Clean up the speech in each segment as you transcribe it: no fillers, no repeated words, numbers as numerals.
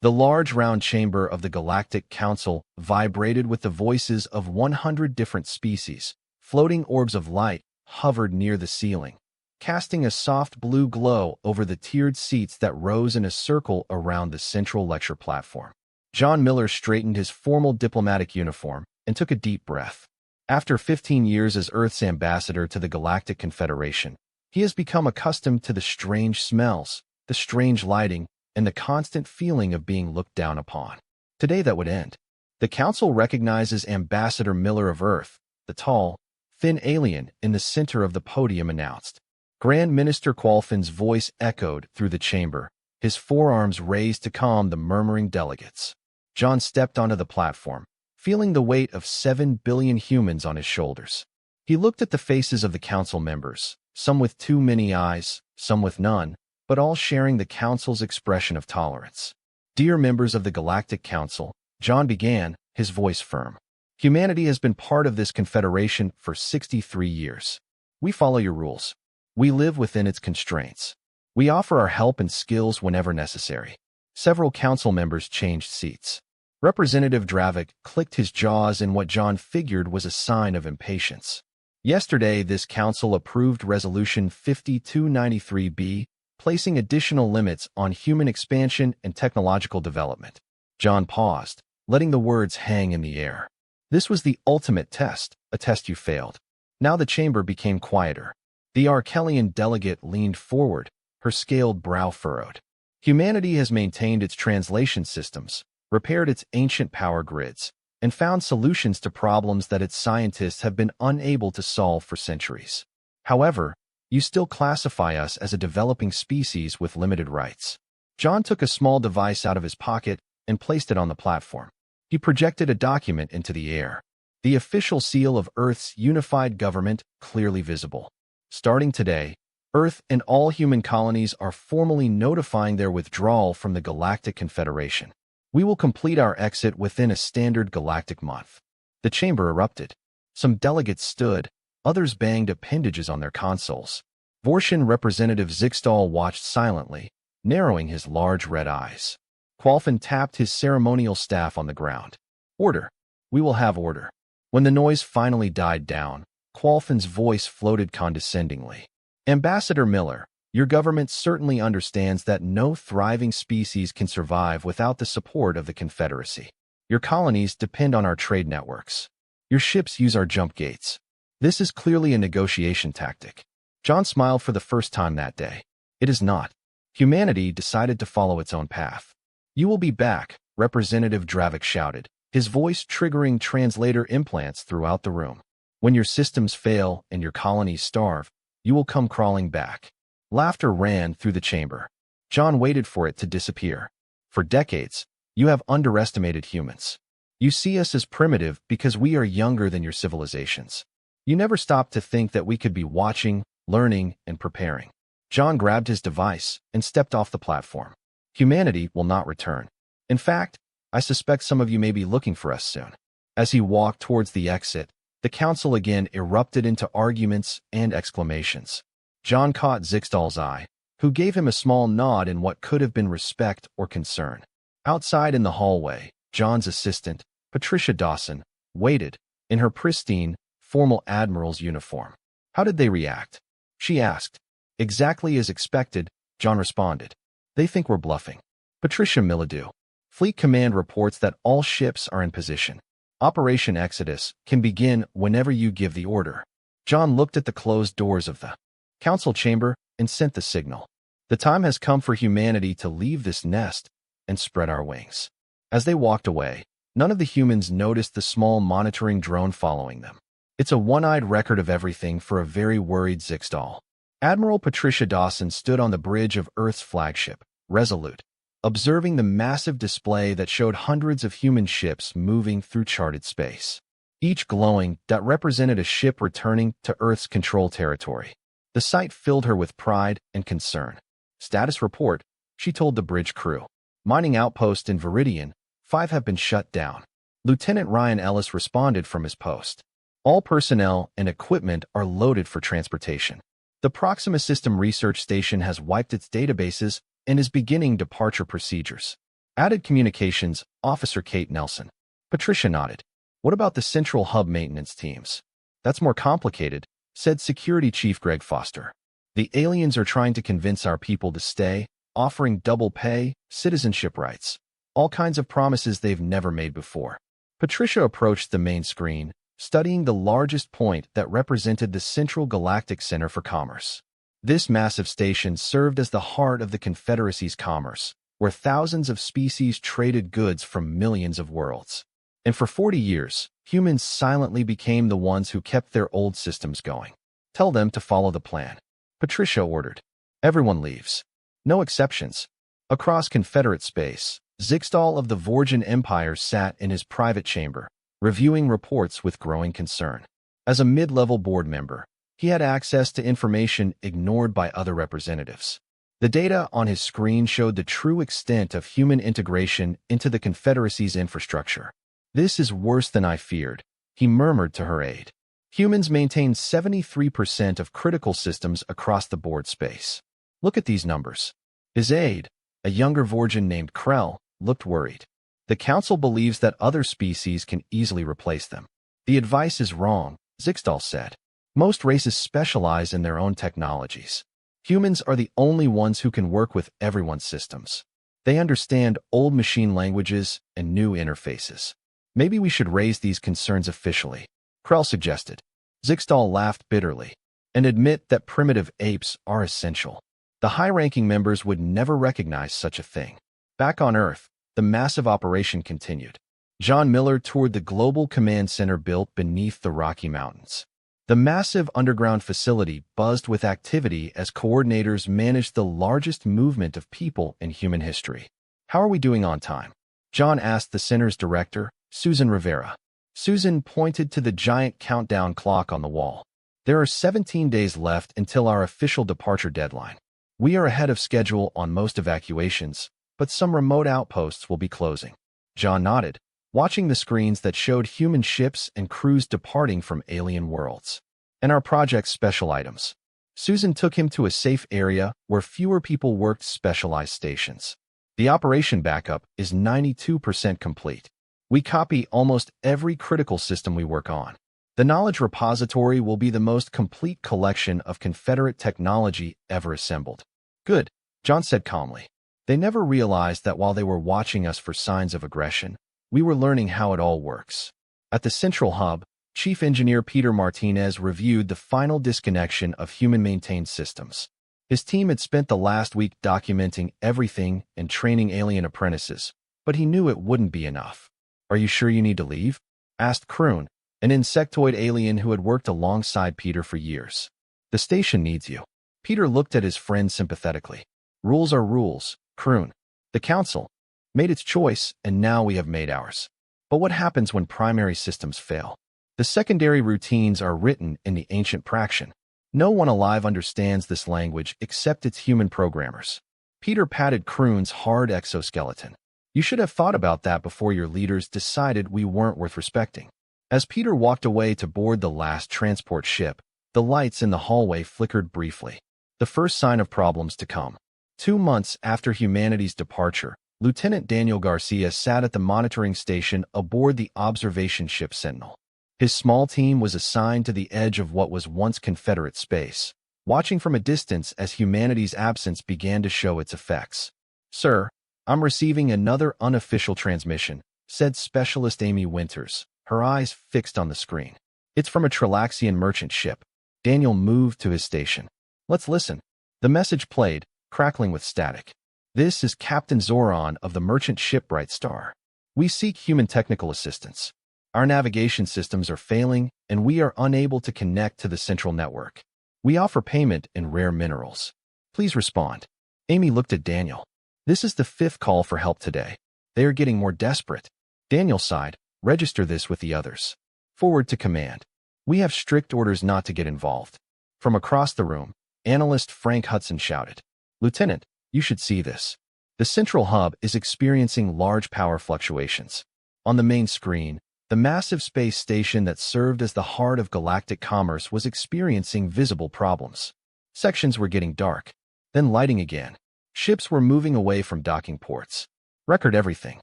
The large round chamber of the Galactic Council vibrated with the voices of 100 different species. Floating orbs of light hovered near the ceiling, casting a soft blue glow over the tiered seats that rose in a circle around the central lecture platform. John Miller straightened his formal diplomatic uniform and took a deep breath. After 15 years as Earth's ambassador to the Galactic Confederation, he has become accustomed to the strange smells, the strange lighting, and the constant feeling of being looked down upon. Today that would end. The Council recognizes Ambassador Miller of Earth, the tall, thin alien in the center of the podium announced. Grand Minister Qualfin's voice echoed through the chamber, his forearms raised to calm the murmuring delegates. John stepped onto the platform, feeling the weight of 7 billion humans on his shoulders. He looked at the faces of the council members, some with too many eyes, some with none, but all sharing the council's expression of tolerance. Dear members of the Galactic Council, John began, his voice firm. Humanity has been part of this confederation for 63 years. We follow your rules. We live within its constraints. We offer our help and skills whenever necessary. Several council members changed seats. Representative Dravik clicked his jaws in what John figured was a sign of impatience. Yesterday, this council approved Resolution 5293B, placing additional limits on human expansion and technological development. John paused, letting the words hang in the air. This was the ultimate test, a test you failed. Now the chamber became quieter. The Arkelian delegate leaned forward, her scaled brow furrowed. Humanity has maintained its translation systems, repaired its ancient power grids, and found solutions to problems that its scientists have been unable to solve for centuries. However, you still classify us as a developing species with limited rights. John took a small device out of his pocket and placed it on the platform. He projected a document into the air. The official seal of Earth's unified government, clearly visible. Starting today, Earth and all human colonies are formally notifying their withdrawal from the Galactic Confederation. We will complete our exit within a standard galactic month. The chamber erupted. Some delegates stood, others banged appendages on their consoles. Vortian Representative Zixtal watched silently, narrowing his large red eyes. Qualfin tapped his ceremonial staff on the ground. Order. We will have order. When the noise finally died down, Qualfin's voice floated condescendingly. Ambassador Miller, your government certainly understands that no thriving species can survive without the support of the Confederacy. Your colonies depend on our trade networks. Your ships use our jump gates. This is clearly a negotiation tactic. John smiled for the first time that day. It is not. Humanity decided to follow its own path. You will be back, Representative Dravik shouted, his voice triggering translator implants throughout the room. When your systems fail and your colonies starve, you will come crawling back. Laughter ran through the chamber. John waited for it to disappear. For decades, you have underestimated humans. You see us as primitive because we are younger than your civilizations. You never stopped to think that we could be watching, learning, and preparing. John grabbed his device and stepped off the platform. Humanity will not return. In fact, I suspect some of you may be looking for us soon. As he walked towards the exit, the council again erupted into arguments and exclamations. John caught Zixtal's eye, who gave him a small nod in what could have been respect or concern. Outside in the hallway, John's assistant, Patricia Dawson, waited, in her pristine, formal admiral's uniform. How did they react? She asked. Exactly as expected, John responded. They think we're bluffing. Patricia Milladou. Fleet Command reports that all ships are in position. Operation Exodus can begin whenever you give the order. John looked at the closed doors of the council chamber and sent the signal. The time has come for humanity to leave this nest and spread our wings. As they walked away, none of the humans noticed the small monitoring drone following them. It's a one-eyed record of everything for a very worried Zixtal. Admiral Patricia Dawson stood on the bridge of Earth's flagship, Resolute, observing the massive display that showed hundreds of human ships moving through charted space. Each glowing that represented a ship returning to Earth's control territory. The sight filled her with pride and concern. Status report, she told the bridge crew. Mining outpost in Viridian, 5 have been shut down. Lieutenant Ryan Ellis responded from his post. All personnel and equipment are loaded for transportation. The Proxima System Research Station has wiped its databases and is beginning departure procedures. Added Communications Officer Kate Nelson. Patricia nodded. What about the central hub maintenance teams? That's more complicated, said Security Chief Greg Foster. The aliens are trying to convince our people to stay, offering double pay, citizenship rights, all kinds of promises they've never made before. Patricia approached the main screen, studying the largest point that represented the Central Galactic Center for Commerce. This massive station served as the heart of the Confederacy's commerce, where thousands of species traded goods from millions of worlds. And for 40 years, humans silently became the ones who kept their old systems going. Tell them to follow the plan, Patricia ordered. Everyone leaves. No exceptions. Across Confederate space, Zixtal of the Vorjan Empire sat in his private chamber, reviewing reports with growing concern. As a mid-level board member, he had access to information ignored by other representatives. The data on his screen showed the true extent of human integration into the Confederacy's infrastructure. This is worse than I feared, he murmured to her aide. Humans maintain 73% of critical systems across the board space. Look at these numbers. His aide, a younger Vorjan named Krell, looked worried. The Council believes that other species can easily replace them. The advice is wrong, Zixtal said. Most races specialize in their own technologies. Humans are the only ones who can work with everyone's systems. They understand old machine languages and new interfaces. Maybe we should raise these concerns officially, Krell suggested. Zixtal laughed bitterly, and admit that primitive apes are essential. The high-ranking members would never recognize such a thing. Back on Earth, the massive operation continued. John Miller toured the Global Command Center built beneath the Rocky Mountains. The massive underground facility buzzed with activity as coordinators managed the largest movement of people in human history. How are we doing on time? John asked the center's director, Susan Rivera. Susan pointed to the giant countdown clock on the wall. There are 17 days left until our official departure deadline. We are ahead of schedule on most evacuations, but some remote outposts will be closing. John nodded, watching the screens that showed human ships and crews departing from alien worlds. And our project's special items. Susan took him to a safe area where fewer people worked specialized stations. The operation backup is 92% complete. We copy almost every critical system we work on. The knowledge repository will be the most complete collection of Confederate technology ever assembled. Good, John said calmly. They never realized that while they were watching us for signs of aggression, we were learning how it all works. At the central hub, Chief Engineer Peter Martinez reviewed the final disconnection of human-maintained systems. His team had spent the last week documenting everything and training alien apprentices, but he knew it wouldn't be enough. Are you sure you need to leave? Asked Kroon, an insectoid alien who had worked alongside Peter for years. The station needs you. Peter looked at his friend sympathetically. Rules are rules, Kroon. The Council made its choice, and now we have made ours. But what happens when primary systems fail? The secondary routines are written in the ancient Praxian. No one alive understands this language except its human programmers. Peter patted Kroon's hard exoskeleton. You should have thought about that before your leaders decided we weren't worth respecting. As Peter walked away to board the last transport ship, the lights in the hallway flickered briefly. The first sign of problems to come. 2 months after humanity's departure, Lieutenant Daniel Garcia sat at the monitoring station aboard the observation ship Sentinel. His small team was assigned to the edge of what was once Confederate space, watching from a distance as humanity's absence began to show its effects. Sir, I'm receiving another unofficial transmission, said Specialist Amy Winters, her eyes fixed on the screen. It's from a Trilaxian merchant ship. Daniel moved to his station. Let's listen. The message played, crackling with static. This is Captain Zoran of the merchant ship Bright Star. We seek human technical assistance. Our navigation systems are failing, and we are unable to connect to the central network. We offer payment in rare minerals. Please respond. Amy looked at Daniel. This is the 5th call for help today. They are getting more desperate. Daniel sighed. Register this with the others. Forward to command. We have strict orders not to get involved. From across the room, analyst Frank Hudson shouted. Lieutenant, you should see this. The central hub is experiencing large power fluctuations. On the main screen, the massive space station that served as the heart of galactic commerce was experiencing visible problems. Sections were getting dark, then lighting again. Ships were moving away from docking ports. Record everything,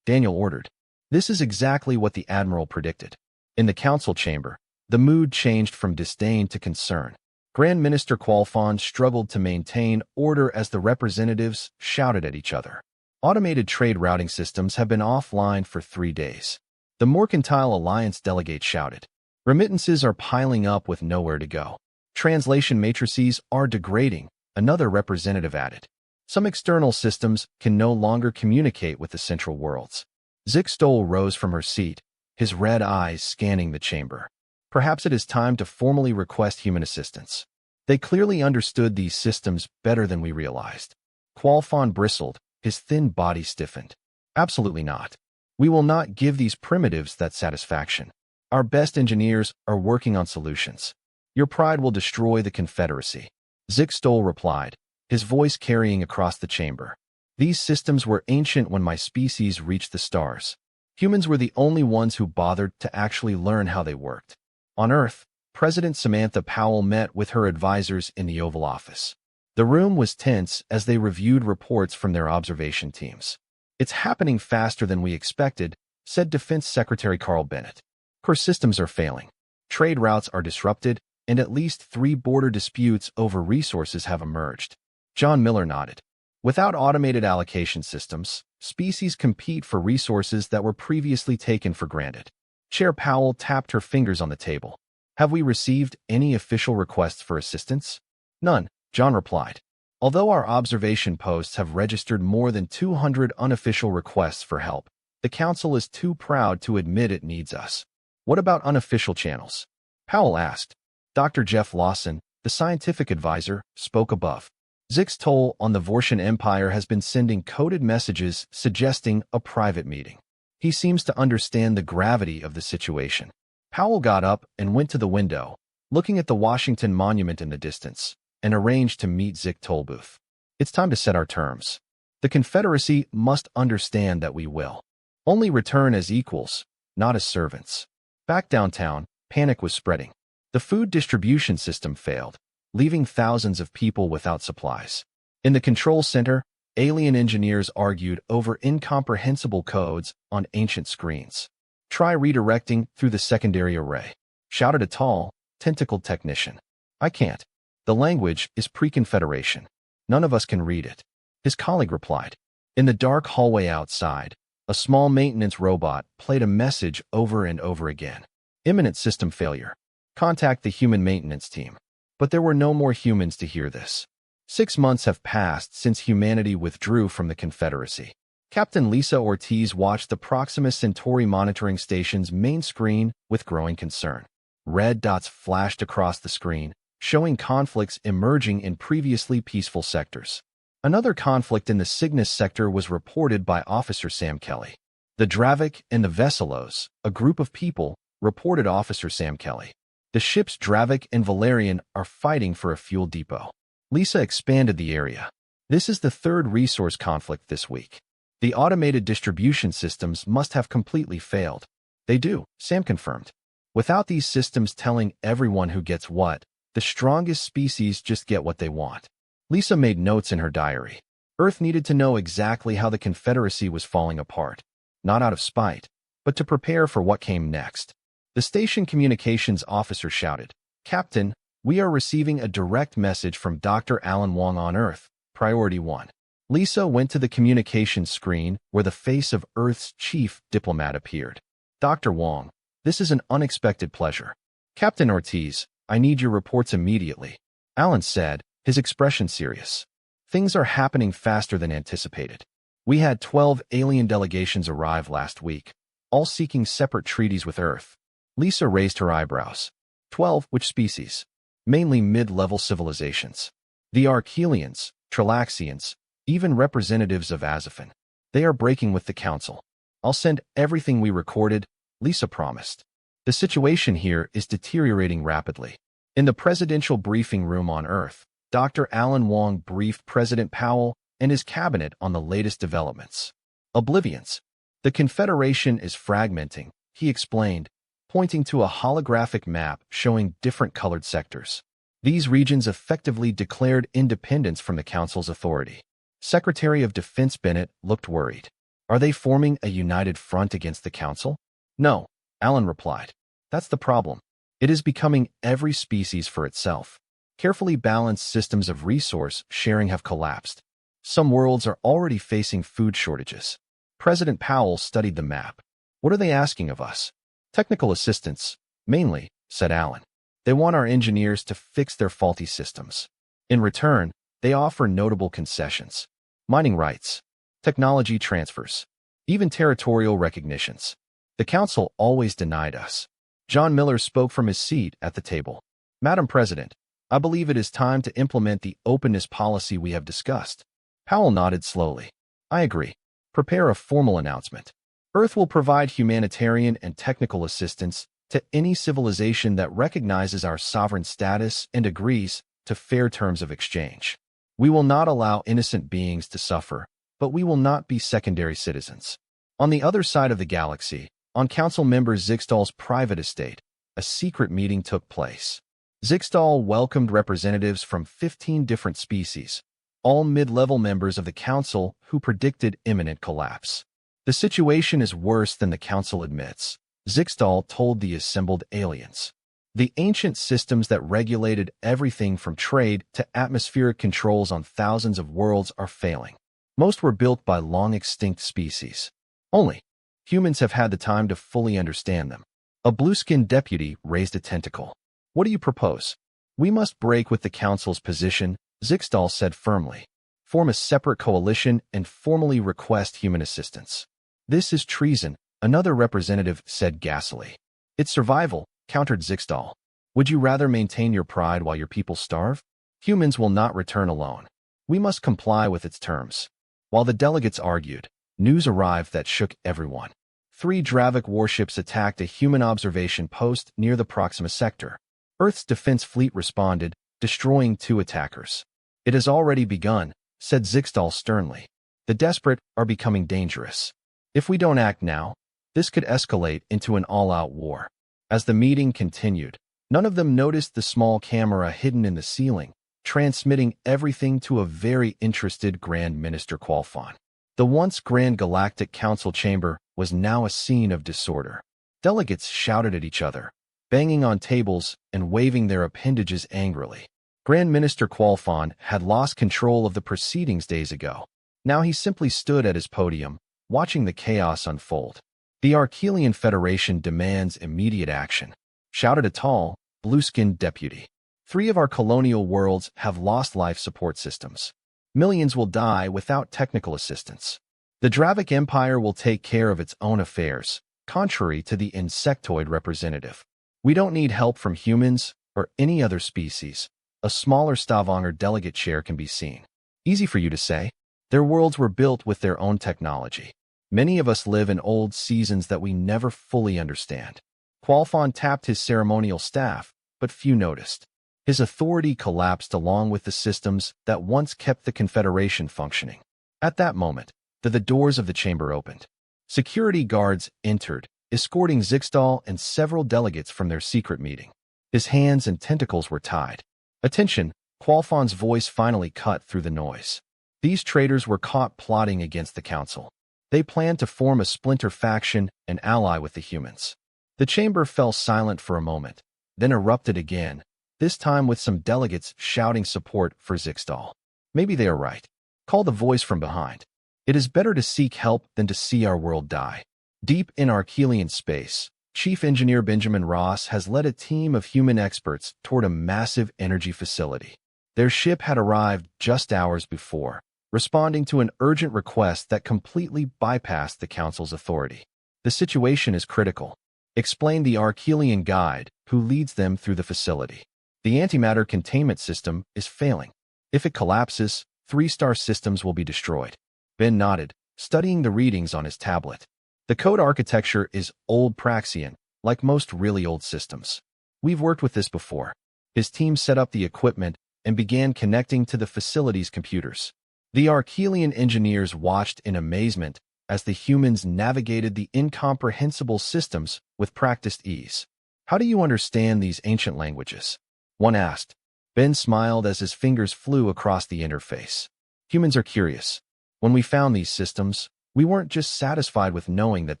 Daniel ordered. This is exactly what the Admiral predicted. In the council chamber, the mood changed from disdain to concern. Grand Minister Qualfon struggled to maintain order as the representatives shouted at each other. Automated trade routing systems have been offline for 3 days. The Mercantile Alliance delegate shouted. Remittances are piling up with nowhere to go. Translation matrices are degrading, another representative added. Some external systems can no longer communicate with the central worlds. Zixtol rose from her seat, his red eyes scanning the chamber. Perhaps it is time to formally request human assistance. They clearly understood these systems better than we realized. Qualfon bristled, his thin body stiffened. Absolutely not. We will not give these primitives that satisfaction. Our best engineers are working on solutions. Your pride will destroy the Confederacy. Zixtol replied, his voice carrying across the chamber. These systems were ancient when my species reached the stars. Humans were the only ones who bothered to actually learn how they worked. On Earth, President Samantha Powell met with her advisors in the Oval Office. The room was tense as they reviewed reports from their observation teams. It's happening faster than we expected, said Defense Secretary Carl Bennett. Core systems are failing. Trade routes are disrupted, and at least 3 border disputes over resources have emerged. John Miller nodded. Without automated allocation systems, species compete for resources that were previously taken for granted. Chair Powell tapped her fingers on the table. Have we received any official requests for assistance? None, John replied. Although our observation posts have registered more than 200 unofficial requests for help, the Council is too proud to admit it needs us. What about unofficial channels? Powell asked. Dr. Jeff Lawson, the scientific advisor, spoke above. Zixtol on the Vortian Empire has been sending coded messages suggesting a private meeting. He seems to understand the gravity of the situation. Powell got up and went to the window, looking at the Washington Monument in the distance, and arranged to meet Zixtol booth. It's time to set our terms. The Confederacy must understand that we will only return as equals, not as servants. Back downtown, panic was spreading. The food distribution system failed, leaving thousands of people without supplies. In the control center, alien engineers argued over incomprehensible codes on ancient screens. Try redirecting through the secondary array, shouted a tall, tentacled technician. I can't. The language is pre-Confederation. None of us can read it. His colleague replied. In the dark hallway outside, a small maintenance robot played a message over and over again. Imminent system failure. Contact the human maintenance team. But there were no more humans to hear this. 6 months have passed since humanity withdrew from the Confederacy. Captain Lisa Ortiz watched the Proxima Centauri monitoring station's main screen with growing concern. Red dots flashed across the screen, showing conflicts emerging in previously peaceful sectors. Another conflict in the Cygnus sector was reported by Officer Sam Kelly. The Dravik and the Vesselos, a group of people, reported Officer Sam Kelly. The ships Dravik and Valerian are fighting for a fuel depot. Lisa expanded the area. This is the 3rd resource conflict this week. The automated distribution systems must have completely failed. They do, Sam confirmed. Without these systems telling everyone who gets what, the strongest species just get what they want. Lisa made notes in her diary. Earth needed to know exactly how the Confederacy was falling apart, not out of spite, but to prepare for what came next. The station communications officer shouted, Captain, we are receiving a direct message from Dr. Alan Wong on Earth, Priority 1. Lisa went to the communications screen where the face of Earth's chief diplomat appeared. Dr. Wong, this is an unexpected pleasure. Captain Ortiz, I need your reports immediately. Alan said, his expression serious. Things are happening faster than anticipated. We had 12 alien delegations arrive last week, all seeking separate treaties with Earth. Lisa raised her eyebrows. 12 which species? Mainly mid-level civilizations. The Archelians, Trilaxians, even representatives of Azaphan. They are breaking with the Council. I'll send everything we recorded, Lisa promised. The situation here is deteriorating rapidly. In the presidential briefing room on Earth, Dr. Alan Wong briefed President Powell and his cabinet on the latest developments. Oblivions. The Confederation is fragmenting, he explained, pointing to a holographic map showing different colored sectors. These regions effectively declared independence from the Council's authority. Secretary of Defense Bennett looked worried. Are they forming a united front against the Council? No, Alan replied. That's the problem. It is becoming every species for itself. Carefully balanced systems of resource sharing have collapsed. Some worlds are already facing food shortages. President Powell studied the map. What are they asking of us? Technical assistance, mainly, said Alan. They want our engineers to fix their faulty systems. In return, they offer notable concessions. Mining rights, technology transfers, even territorial recognitions. The Council always denied us. John Miller spoke from his seat at the table. Madam President, I believe it is time to implement the openness policy we have discussed. Powell nodded slowly. I agree. Prepare a formal announcement. Earth will provide humanitarian and technical assistance to any civilization that recognizes our sovereign status and agrees to fair terms of exchange. We will not allow innocent beings to suffer, but we will not be secondary citizens. On the other side of the galaxy, on Council member Zixtal's private estate, a secret meeting took place. Zixtal welcomed representatives from 15 different species, all mid-level members of the Council who predicted imminent collapse. The situation is worse than the Council admits, Zixtal told the assembled aliens. The ancient systems that regulated everything from trade to atmospheric controls on thousands of worlds are failing. Most were built by long-extinct species. Only humans have had the time to fully understand them. A blue-skinned deputy raised a tentacle. What do you propose? We must break with the Council's position, Zixtal said firmly. Form a separate coalition and formally request human assistance. This is treason, another representative said gassily. It's survival, countered Zixtal. Would you rather maintain your pride while your people starve? Humans will not return alone. We must comply with its terms. While the delegates argued, news arrived that shook everyone. 3 Dravik warships attacked a human observation post near the Proxima sector. Earth's defense fleet responded, destroying 2 attackers. It has already begun, said Zixtal sternly. The desperate are becoming dangerous. If we don't act now, this could escalate into an all-out war. As the meeting continued, none of them noticed the small camera hidden in the ceiling, transmitting everything to a very interested Grand Minister Qualfon. The once grand Galactic Council chamber was now a scene of disorder. Delegates shouted at each other, banging on tables and waving their appendages angrily. Grand Minister Qualfon had lost control of the proceedings days ago. Now he simply stood at his podium, watching the chaos unfold. The Archelian Federation demands immediate action, shouted a tall, blue-skinned deputy. 3 of our colonial worlds have lost life support systems. Millions will die without technical assistance. The Dravik Empire will take care of its own affairs, contrary to the insectoid representative. We don't need help from humans or any other species. A smaller Stavanger delegate chair can be seen. Easy for you to say. Their worlds were built with their own technology. Many of us live in old seasons that we never fully understand. Qualfon tapped his ceremonial staff, but few noticed. His authority collapsed along with the systems that once kept the Confederation functioning. At that moment, the doors of the chamber opened. Security guards entered, escorting Zixtal and several delegates from their secret meeting. His hands and tentacles were tied. Attention, Qualfon's voice finally cut through the noise. These traitors were caught plotting against the Council. They planned to form a splinter faction and ally with the humans. The chamber fell silent for a moment, then erupted again, this time with some delegates shouting support for Zixtal. Maybe they are right, called a voice from behind. It is better to seek help than to see our world die. Deep in Archelian space, Chief Engineer Benjamin Ross has led a team of human experts toward a massive energy facility. Their ship had arrived just hours before, responding to an urgent request that completely bypassed the Council's authority. The situation is critical, explained the Archelian guide who leads them through the facility. The antimatter containment system is failing. If it collapses, 3-star systems will be destroyed. Ben nodded, studying the readings on his tablet. The code architecture is old Praxian, like most really old systems. We've worked with this before. His team set up the equipment and began connecting to the facility's computers. The Archelian engineers watched in amazement as the humans navigated the incomprehensible systems with practiced ease. How do you understand these ancient languages? One asked. Ben smiled as his fingers flew across the interface. Humans are curious. When we found these systems, We weren't just satisfied with knowing that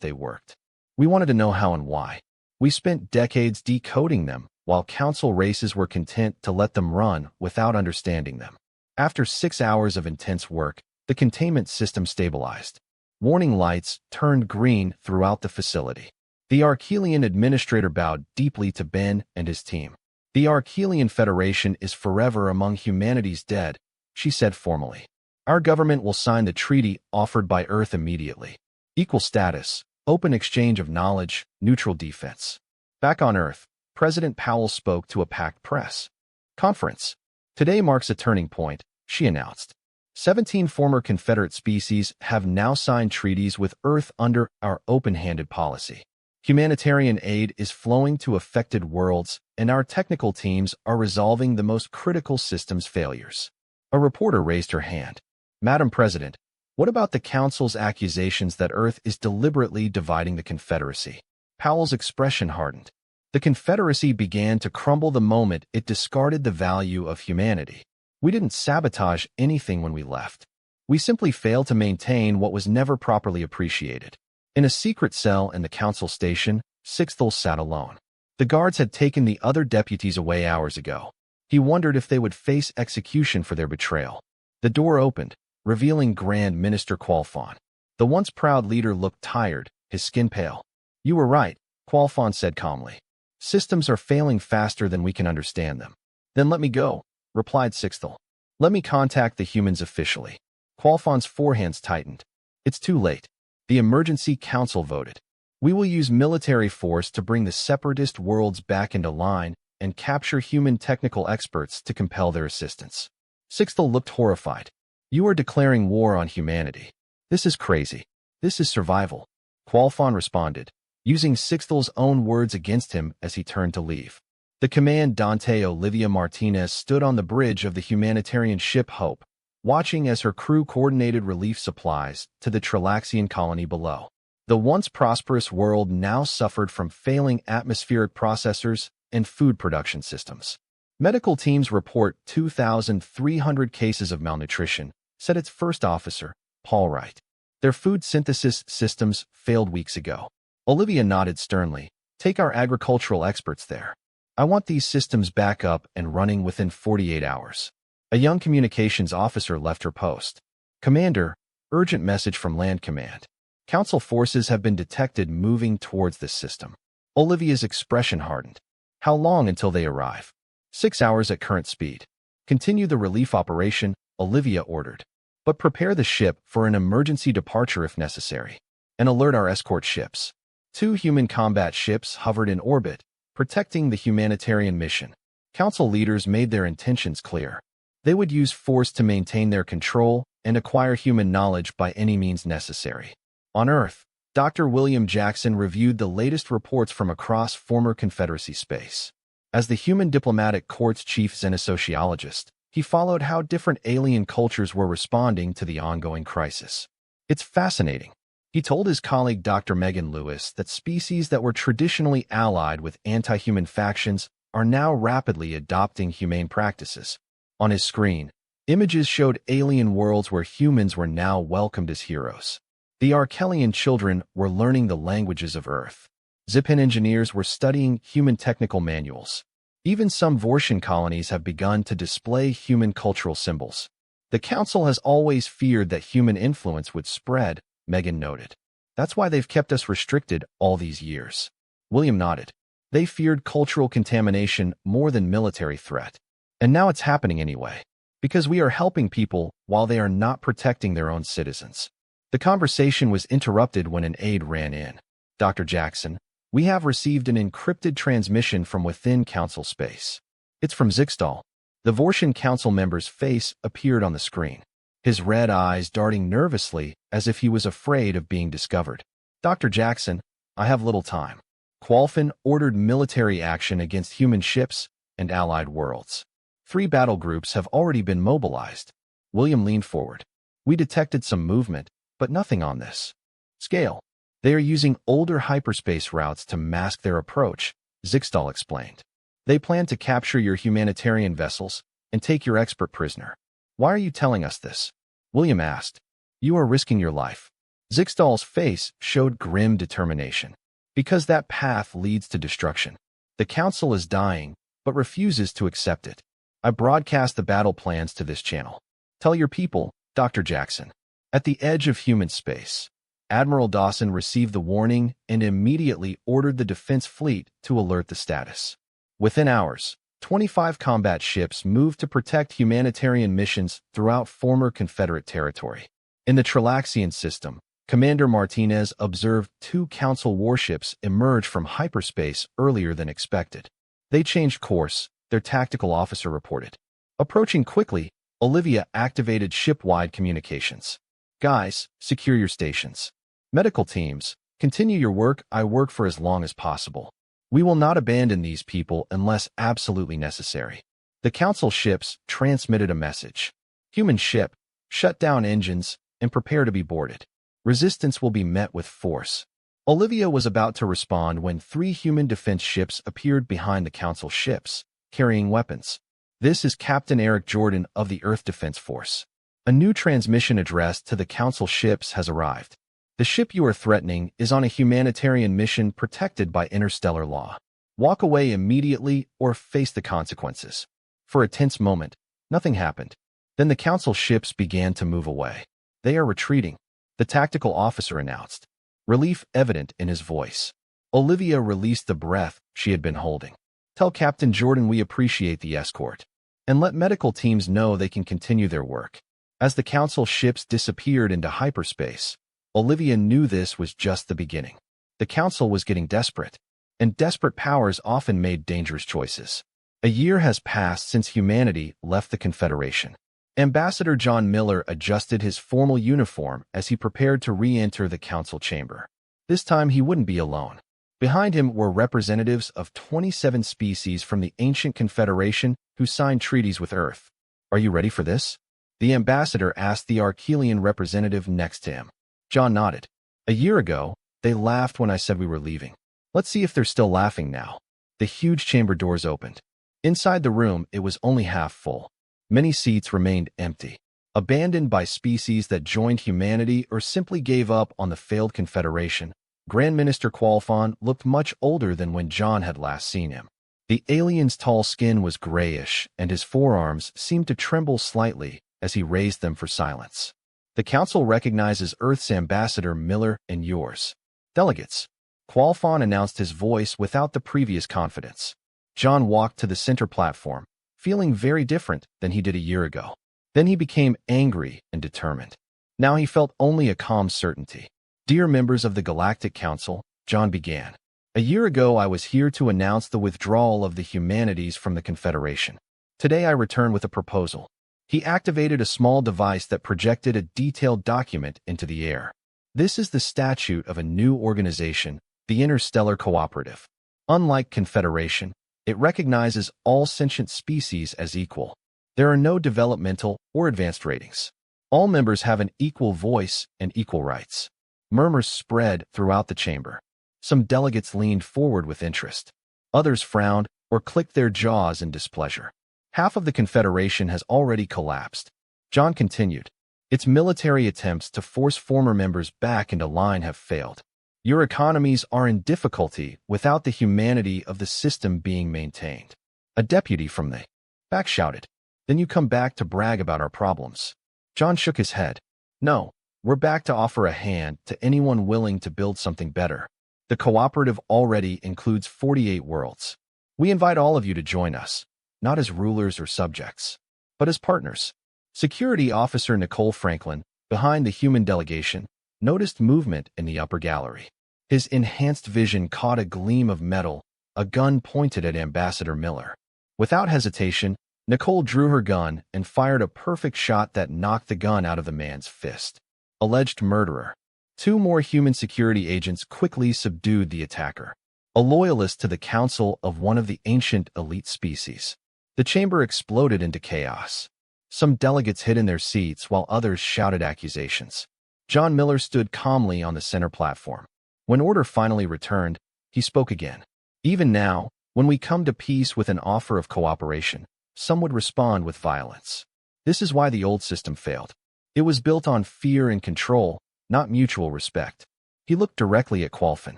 they worked. We wanted to know how and why. We spent decades decoding them, while council races were content to let them run without understanding them. After 6 hours of intense work, the containment system stabilized. Warning lights turned green throughout the facility. The Archelian administrator bowed deeply to Ben and his team. The Archelian Federation is forever among humanity's dead, she said formally. Our government will sign the treaty offered by Earth immediately. Equal status, open exchange of knowledge, neutral defense. Back on Earth, President Powell spoke to a packed press conference. Today marks a turning point, she announced. 17 former Confederate species have now signed treaties with Earth under our open-handed policy. Humanitarian aid is flowing to affected worlds, and our technical teams are resolving the most critical systems failures. A reporter raised her hand. Madam President, what about the Council's accusations that Earth is deliberately dividing the Confederacy? Powell's expression hardened. The Confederacy began to crumble the moment it discarded the value of humanity. We didn't sabotage anything when we left. We simply failed to maintain what was never properly appreciated. In a secret cell in the council station, Sixthel sat alone. The guards had taken the other deputies away hours ago. He wondered if they would face execution for their betrayal. The door opened, revealing Grand Minister Qualfon. The once proud leader looked tired, his skin pale. You were right, Qualfon said calmly. Systems are failing faster than we can understand them. Then let me go, replied Sixthel. Let me contact the humans officially. Qualfon's forehands tightened. It's too late. The Emergency Council voted. We will use military force to bring the separatist worlds back into line and capture human technical experts to compel their assistance. Sixthel looked horrified. You are declaring war on humanity. This is crazy. This is survival. Qualfon responded, using Sixthel's own words against him as he turned to leave. The Commandante Olivia Martinez stood on the bridge of the humanitarian ship Hope, watching as her crew coordinated relief supplies to the Trilaxian colony below. The once prosperous world now suffered from failing atmospheric processors and food production systems. Medical teams report 2,300 cases of malnutrition, said its first officer, Paul Wright. Their food synthesis systems failed weeks ago. Olivia nodded sternly. Take our agricultural experts there. I want these systems back up and running within 48 hours. A young communications officer left her post. Commander, urgent message from Land Command. Council forces have been detected moving towards this system. Olivia's expression hardened. How long until they arrive? 6 hours at current speed. Continue the relief operation, Olivia ordered. But prepare the ship for an emergency departure if necessary. And alert our escort ships. 2 human combat ships hovered in orbit, protecting the humanitarian mission. Council leaders made their intentions clear. They would use force to maintain their control and acquire human knowledge by any means necessary. On Earth, Dr. William Jackson reviewed the latest reports from across former Confederacy space. As the Human Diplomatic Corps' chief xenosociologist, he followed how different alien cultures were responding to the ongoing crisis. It's fascinating. He told his colleague Dr. Megan Lewis that species that were traditionally allied with anti-human factions are now rapidly adopting humane practices. On his screen, images showed alien worlds where humans were now welcomed as heroes. The Archelian children were learning the languages of Earth. Zipan engineers were studying human technical manuals. Even some Vortian colonies have begun to display human cultural symbols. The Council has always feared that human influence would spread, Megan noted. That's why they've kept us restricted all these years. William nodded. They feared cultural contamination more than military threat. And now it's happening anyway, because we are helping people while they are not protecting their own citizens. The conversation was interrupted when an aide ran in. Dr. Jackson, we have received an encrypted transmission from within Council space. It's from Zixtal. The Vortian Council member's face appeared on the screen, his red eyes darting nervously as if he was afraid of being discovered. Dr. Jackson, I have little time. Qualfon ordered military action against human ships and allied worlds. 3 battle groups have already been mobilized. William leaned forward. We detected some movement, but nothing on this scale. They are using older hyperspace routes to mask their approach, Zixtal explained. They plan to capture your humanitarian vessels and take your expert prisoner. Why are you telling us this? William asked. You are risking your life. Zixdal's face showed grim determination. Because that path leads to destruction. The council is dying, but refuses to accept it. I broadcast the battle plans to this channel. Tell your people, Dr. Jackson. At the edge of human space, Admiral Dawson received the warning and immediately ordered the defense fleet to alert the status. Within hours, 25 combat ships moved to protect humanitarian missions throughout former Confederate territory. In the Trilaxian system, Commander Martinez observed 2 Council warships emerge from hyperspace earlier than expected. They changed course, their tactical officer reported. Approaching quickly, Olivia activated ship-wide communications. Guys, secure your stations. Medical teams, continue your work. I work for as long as possible. We will not abandon these people unless absolutely necessary. The Council ships transmitted a message. Human ship, shut down engines and prepare to be boarded. Resistance will be met with force. Olivia was about to respond when 3 human defense ships appeared behind the Council ships, carrying weapons. This is Captain Eric Jordan of the Earth Defense Force. A new transmission addressed to the Council ships has arrived. The ship you are threatening is on a humanitarian mission protected by interstellar law. Walk away immediately or face the consequences. For a tense moment, nothing happened. Then the Council ships began to move away. They are retreating, the tactical officer announced, relief evident in his voice. Olivia released the breath she had been holding. Tell Captain Jordan we appreciate the escort, and let medical teams know they can continue their work. As the Council ships disappeared into hyperspace, Olivia knew this was just the beginning. The Council was getting desperate, and desperate powers often made dangerous choices. A year has passed since humanity left the Confederation. Ambassador John Miller adjusted his formal uniform as he prepared to re-enter the Council chamber. This time he wouldn't be alone. Behind him were representatives of 27 species from the ancient Confederation who signed treaties with Earth. Are you ready for this? The ambassador asked the Archelian representative next to him. John nodded. A year ago, they laughed when I said we were leaving. Let's see if they're still laughing now. The huge chamber doors opened. Inside the room, it was only half full. Many seats remained empty, abandoned by species that joined humanity or simply gave up on the failed Confederation. Grand Minister Qualfon looked much older than when John had last seen him. The alien's tall skin was grayish, and his forearms seemed to tremble slightly as he raised them for silence. The Council recognizes Earth's Ambassador Miller and yours. Delegates. Qualfon announced his voice without the previous confidence. John walked to the center platform, feeling very different than he did a year ago. Then he became angry and determined. Now he felt only a calm certainty. Dear members of the Galactic Council, John began. A year ago I was here to announce the withdrawal of the humanities from the Confederation. Today I return with a proposal. He activated a small device that projected a detailed document into the air. This is the statute of a new organization, the Interstellar Cooperative. Unlike Confederation, it recognizes all sentient species as equal. There are no developmental or advanced ratings. All members have an equal voice and equal rights. Murmurs spread throughout the chamber. Some delegates leaned forward with interest. Others frowned or clicked their jaws in displeasure. Half of the Confederation has already collapsed. John continued. Its military attempts to force former members back into line have failed. Your economies are in difficulty without the humanity of the system being maintained. A deputy from the back shouted. Then you come back to brag about our problems. John shook his head. No, we're back to offer a hand to anyone willing to build something better. The cooperative already includes 48 worlds. We invite all of you to join us, not as rulers or subjects, but as partners. Security Officer Nicole Franklin, behind the human delegation, noticed movement in the upper gallery. His enhanced vision caught a gleam of metal, a gun pointed at Ambassador Miller. Without hesitation, Nicole drew her gun and fired a perfect shot that knocked the gun out of the man's fist. Alleged murderer. 2 more human security agents quickly subdued the attacker, a loyalist to the council of one of the ancient elite species. The chamber exploded into chaos. Some delegates hid in their seats while others shouted accusations. John Miller stood calmly on the center platform. When order finally returned, he spoke again. Even now, when we come to peace with an offer of cooperation, some would respond with violence. This is why the old system failed. It was built on fear and control, not mutual respect. He looked directly at Qualfin.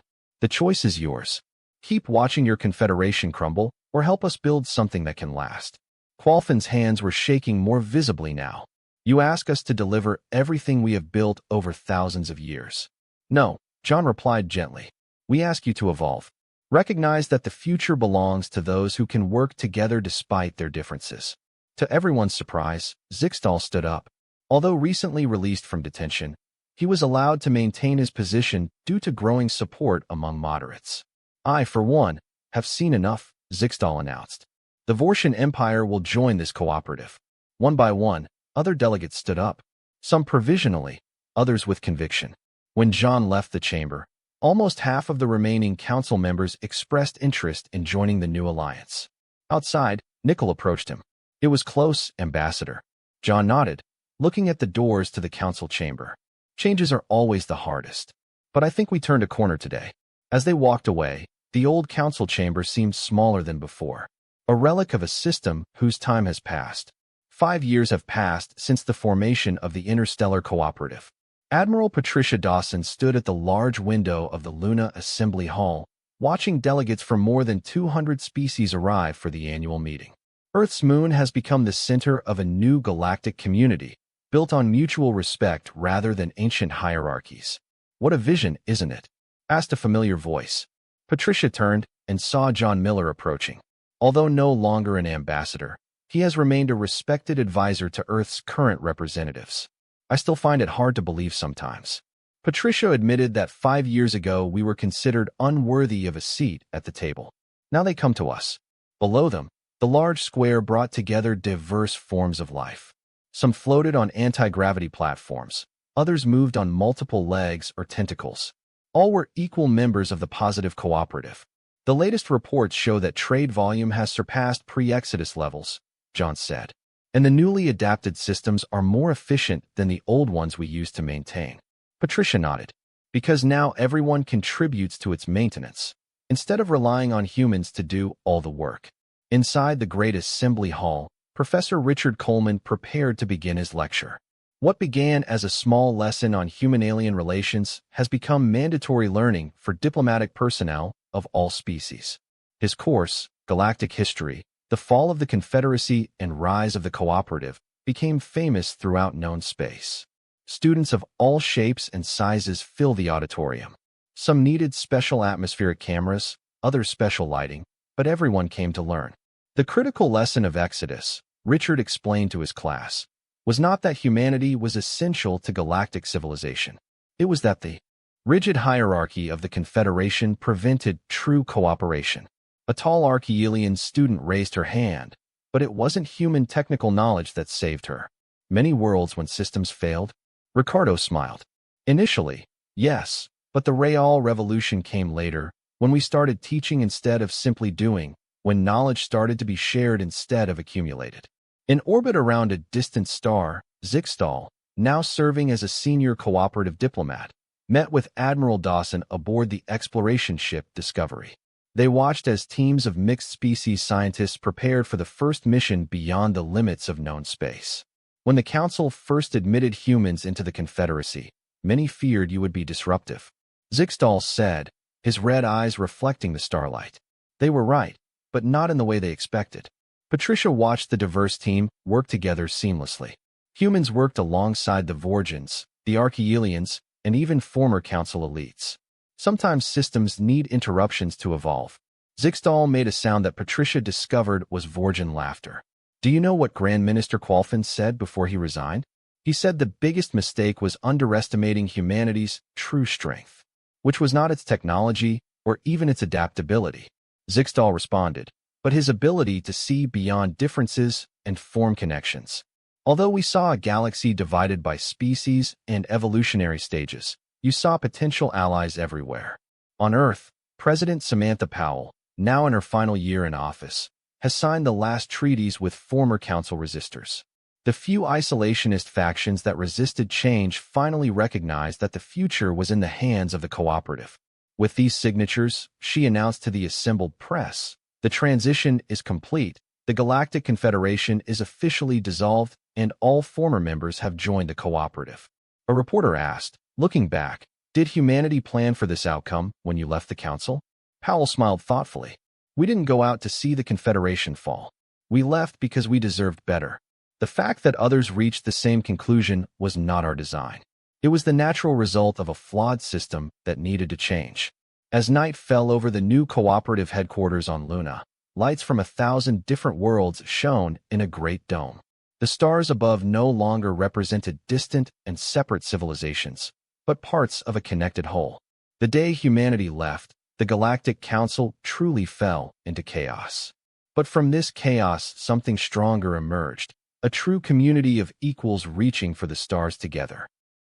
The choice is yours. Keep watching your confederation crumble, or help us build something that can last. Qualfin's hands were shaking more visibly now. You ask us to deliver everything we have built over thousands of years. No, John replied gently. We ask you to evolve. Recognize that the future belongs to those who can work together despite their differences. To everyone's surprise, Zixtal stood up. Although recently released from detention, he was allowed to maintain his position due to growing support among moderates. I, for one, have seen enough, Zixtal announced. The Vortian Empire will join this cooperative. One by one, other delegates stood up. Some provisionally, others with conviction. When John left the chamber, almost half of the remaining council members expressed interest in joining the new alliance. Outside, Nickel approached him. It was close, Ambassador. John nodded, looking at the doors to the council chamber. Changes are always the hardest. But I think we turned a corner today. As they walked away, the old council chamber seemed smaller than before. A relic of a system whose time has passed. 5 years have passed since the formation of the Interstellar Cooperative. Admiral Patricia Dawson stood at the large window of the Luna Assembly Hall, watching delegates from more than 200 species arrive for the annual meeting. Earth's moon has become the center of a new galactic community, built on mutual respect rather than ancient hierarchies. What a vision, isn't it? Asked a familiar voice. Patricia turned and saw John Miller approaching. Although no longer an ambassador, he has remained a respected advisor to Earth's current representatives. I still find it hard to believe sometimes. Patricia admitted that 5 years ago we were considered unworthy of a seat at the table. Now they come to us. Below them, the large square brought together diverse forms of life. Some floated on anti-gravity platforms. Others moved on multiple legs or tentacles. All were equal members of the positive cooperative. The latest reports show that trade volume has surpassed pre-Exodus levels, John said. And the newly adapted systems are more efficient than the old ones we used to maintain. Patricia nodded. Because now everyone contributes to its maintenance, instead of relying on humans to do all the work. Inside the great assembly hall, Professor Richard Coleman prepared to begin his lecture. What began as a small lesson on human-alien relations has become mandatory learning for diplomatic personnel of all species. His course, Galactic History, The Fall of the Confederacy and Rise of the Cooperative, became famous throughout known space. Students of all shapes and sizes fill the auditorium. Some needed special atmospheric cameras, others special lighting, but everyone came to learn. The critical lesson of Exodus, Richard explained to his class, was not that humanity was essential to galactic civilization. It was that the rigid hierarchy of the Confederation prevented true cooperation. A tall Archaeelian student raised her hand, but it wasn't human technical knowledge that saved her. Many worlds when systems failed? Ricardo smiled. Initially, yes, but the Real Revolution came later, when we started teaching instead of simply doing, when knowledge started to be shared instead of accumulated. In orbit around a distant star, Zixtal, now serving as a senior cooperative diplomat, met with Admiral Dawson aboard the exploration ship Discovery. They watched as teams of mixed-species scientists prepared for the first mission beyond the limits of known space. When the Council first admitted humans into the Confederacy, many feared you would be disruptive. Zixtal said, his red eyes reflecting the starlight. They were right, but not in the way they expected. Patricia watched the diverse team work together seamlessly. Humans worked alongside the Vorgians, the Archaeelians, and even former Council elites. Sometimes systems need interruptions to evolve. Zixtal made a sound that Patricia discovered was Vorgian laughter. Do you know what Grand Minister Qualfin said before he resigned? He said the biggest mistake was underestimating humanity's true strength, which was not its technology or even its adaptability. Zixtal responded, but his ability to see beyond differences and form connections. Although we saw a galaxy divided by species and evolutionary stages, you saw potential allies everywhere. On Earth, President Samantha Powell, now in her final year in office, has signed the last treaties with former Council resistors. The few isolationist factions that resisted change finally recognized that the future was in the hands of the cooperative. With these signatures, she announced to the assembled press, the transition is complete, the Galactic Confederation is officially dissolved, and all former members have joined the cooperative. A reporter asked, Looking back, did humanity plan for this outcome when you left the council? Powell smiled thoughtfully. We didn't go out to see the Confederation fall. We left because we deserved better. The fact that others reached the same conclusion was not our design. It was the natural result of a flawed system that needed to change. As night fell over the new cooperative headquarters on Luna, lights from 1,000 different worlds shone in a great dome. The stars above no longer represented distant and separate civilizations, but parts of a connected whole. The day humanity left, the Galactic Council truly fell into chaos. But from this chaos, something stronger emerged, a true community of equals reaching for the stars together.